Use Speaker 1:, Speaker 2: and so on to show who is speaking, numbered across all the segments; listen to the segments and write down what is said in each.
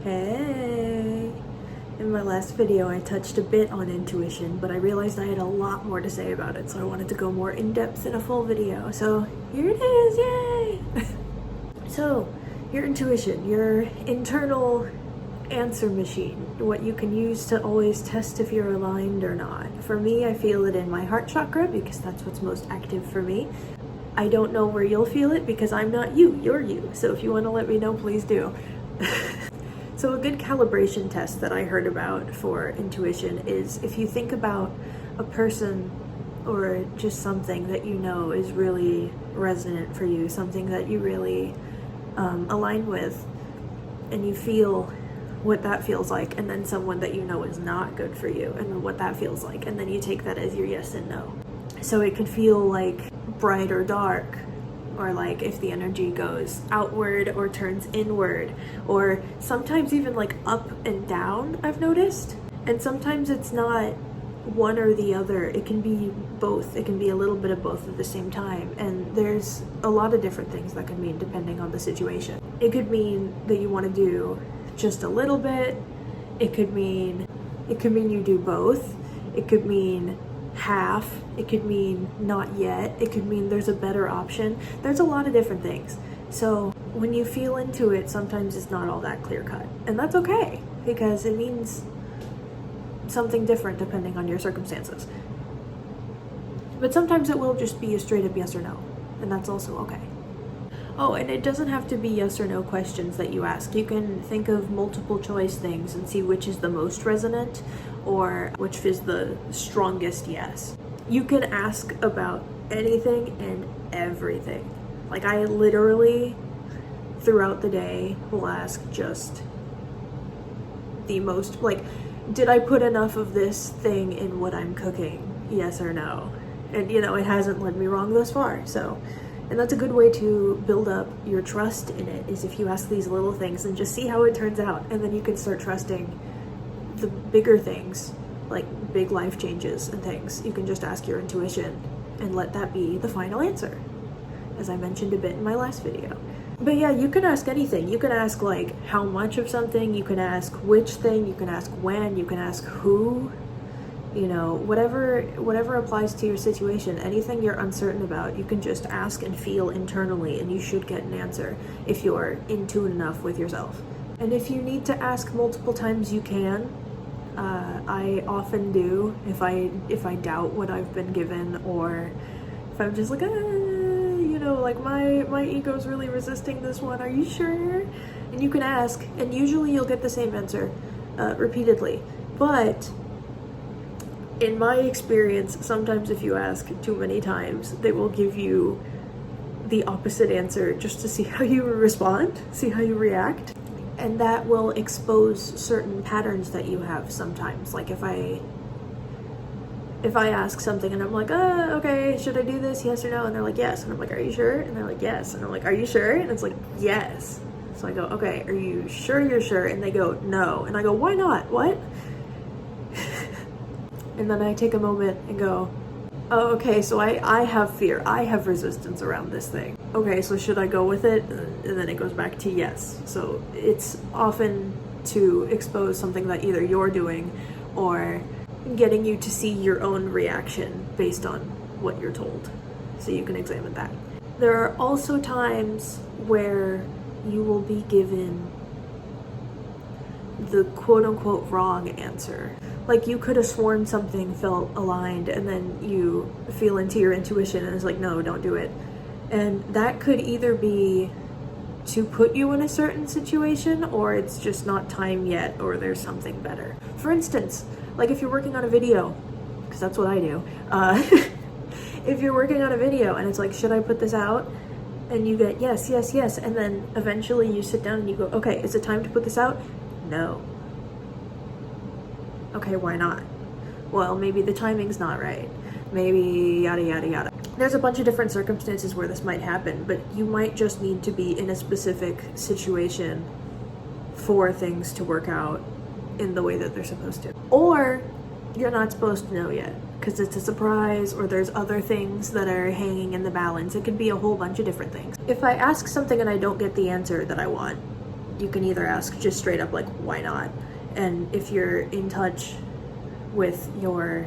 Speaker 1: Hey! In my last video I touched a bit on intuition, but I realized I had a lot more to say about it, so I wanted to go more in depth in a full video. So here it is, yay! So, your intuition, your internal answer machine, what you can use to always test if you're aligned or not. For me, I feel it in my heart chakra because that's what's most active for me. I don't know where you'll feel it because I'm not you, you're you. So if you want to let me know, please do. So a good calibration test that I heard about for intuition is if you think about a person or just something that you know is really resonant for you, something that you really align with, and you feel what that feels like, and then someone that you know is not good for you and what that feels like, and then you take that as your yes and no. So it could feel like bright or dark, or like if the energy goes outward or turns inward, or sometimes even like up and down, I've noticed. And sometimes it's not one or the other, it can be both. It can be a little bit of both at the same time, and there's a lot of different things that can mean depending on the situation. It could mean that you want to do just a little bit. It could mean you do both. It could mean half. It could mean not yet. It could mean there's a better option. There's a lot of different things. So when you feel into it, sometimes it's not all that clear cut, and that's okay because it means something different depending on your circumstances. But sometimes it will just be a straight up yes or no, and that's also okay. Oh, and it doesn't have to be yes or no questions that you ask. You can think of multiple choice things and see which is the most resonant or which is the strongest yes. You can ask about anything and everything. Like I literally throughout the day will ask just the most, like, did I put enough of this thing in what I'm cooking? Yes or no? And you know, it hasn't led me wrong thus far, so. And that's a good way to build up your trust in it, is if you ask these little things and just see how it turns out, and then you can start trusting the bigger things, like big life changes and things. You can just ask your intuition and let that be the final answer, as I mentioned a bit in my last video. But yeah, you can ask anything. You can ask like how much of something, you can ask which thing, you can ask when, you can ask who, you know, whatever applies to your situation. Anything you're uncertain about, you can just ask and feel internally, and you should get an answer if you're in tune enough with yourself. And if you need to ask multiple times, you can. I often do if I doubt what I've been given, or if I'm just like, you know, like my ego's really resisting this one. Are you sure? And you can ask, and usually you'll get the same answer repeatedly. But in my experience, sometimes if you ask too many times, they will give you the opposite answer just to see how you respond, see how you react. And that will expose certain patterns that you have sometimes. Like if I ask something and I'm like, okay, should I do this, yes or no? And they're like, yes. And I'm like, are you sure? And they're like, yes. And I'm like, are you sure? And it's like, yes. So I go, okay, are you sure you're sure? And they go, no. And I go, why not? What? And then I take a moment and go, oh, okay, so I have fear. I have resistance around this thing. Okay, so should I go with it? And then it goes back to yes. So it's often to expose something that either you're doing or getting you to see your own reaction based on what you're told. So you can examine that. There are also times where you will be given the quote-unquote wrong answer. Like you could have sworn something felt aligned, and then you feel into your intuition and it's like, no, don't do it. And that could either be to put you in a certain situation, or it's just not time yet, or there's something better. For instance, like if you're working on a video, because that's what I do, if you're working on a video and it's like, should I put this out? And you get yes, yes, yes, and then eventually you sit down and you go, okay, is it time to put this out? No. Okay, why not? Well, maybe the timing's not right. Maybe yada yada yada. There's a bunch of different circumstances where this might happen, but you might just need to be in a specific situation for things to work out in the way that they're supposed to. Or you're not supposed to know yet because it's a surprise, or there's other things that are hanging in the balance. It could be a whole bunch of different things. If I ask something and I don't get the answer that I want, you can either ask just straight up like, why not? And if you're in touch with your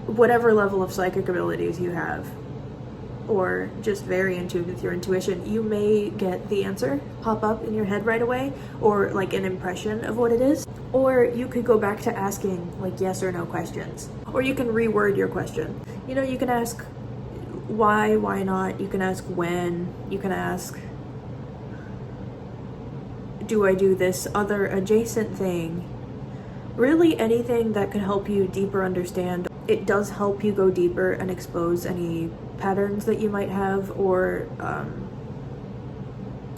Speaker 1: whatever level of psychic abilities you have, or just very in tune with your intuition, you may get the answer pop up in your head right away, or like an impression of what it is. Or you could go back to asking like yes or no questions, or you can reword your question. You know, you can ask why not, you can ask when, you can ask, do I do this other adjacent thing? Really anything that could help you deeper understand. It does help you go deeper and expose any patterns that you might have, or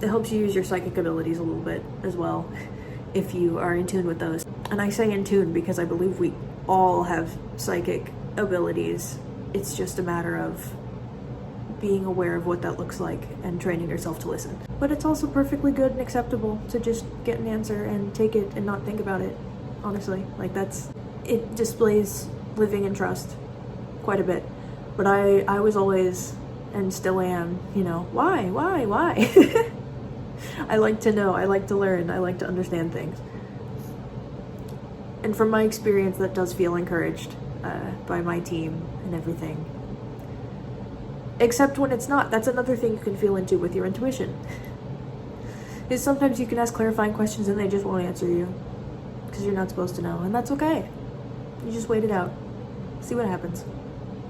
Speaker 1: it helps you use your psychic abilities a little bit as well, if you are in tune with those. And I say in tune because I believe we all have psychic abilities. It's just a matter of being aware of what that looks like and training yourself to listen. But it's also perfectly good and acceptable to just get an answer and take it and not think about it, honestly. Like it displays living in trust quite a bit. But I was always, and still am, you know, why? I like to know, I like to learn, I like to understand things. And from my experience, that does feel encouraged by my team and everything. Except when it's not. That's another thing you can feel into with your intuition. Is sometimes you can ask clarifying questions and they just won't answer you because you're not supposed to know, and that's okay. You just wait it out, see what happens.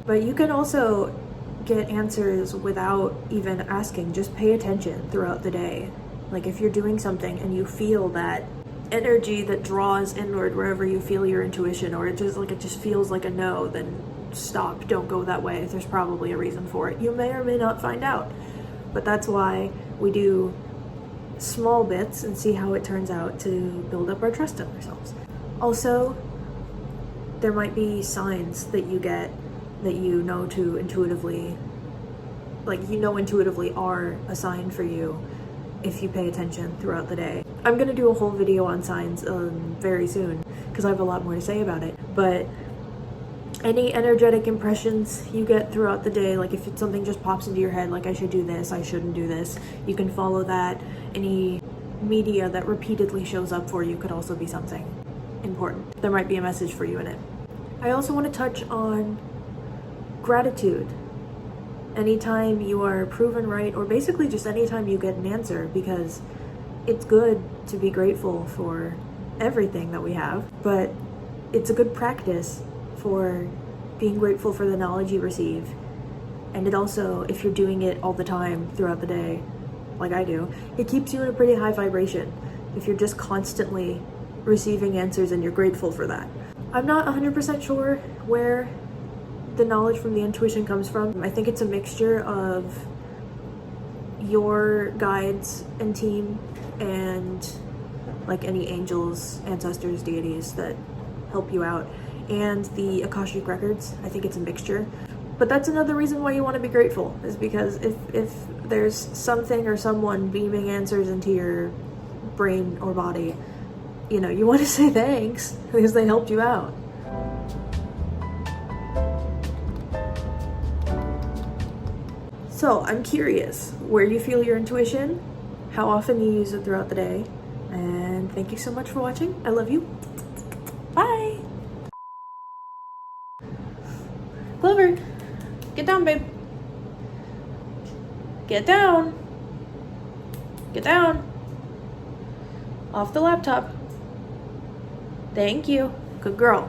Speaker 1: But you can also get answers without even asking. Just pay attention throughout the day. Like if you're doing something and you feel that energy that draws inward wherever you feel your intuition, or it just feels like a no, then stop, don't go that way. There's probably a reason for it. You may or may not find out, but that's why we do small bits and see how it turns out to build up our trust in ourselves. Also, there might be signs that you get that you know to intuitively, like you know intuitively are a sign for you if you pay attention throughout the day. I'm gonna do a whole video on signs very soon because I have a lot more to say about it, but any energetic impressions you get throughout the day, like if something just pops into your head, like I should do this, I shouldn't do this, you can follow that. Any media that repeatedly shows up for you could also be something important. There might be a message for you in it. I also want to touch on gratitude. Anytime you are proven right, or basically just anytime you get an answer, because it's good to be grateful for everything that we have, but it's a good practice for being grateful for the knowledge you receive. And it also, if you're doing it all the time throughout the day, like I do, it keeps you in a pretty high vibration if you're just constantly receiving answers and you're grateful for that. I'm not 100% sure where the knowledge from the intuition comes from. I think it's a mixture of your guides and team and like any angels, ancestors, deities that help you out, and the Akashic records. I think it's a mixture. But that's another reason why you want to be grateful, is because if there's something or someone beaming answers into your brain or body, you know, you want to say thanks because they helped you out. So I'm curious where you feel your intuition, how often you use it throughout the day, and thank you so much for watching. I love you. Bye. Clover, get down, babe. Get down. Get down. Off the laptop. Thank you. Good girl.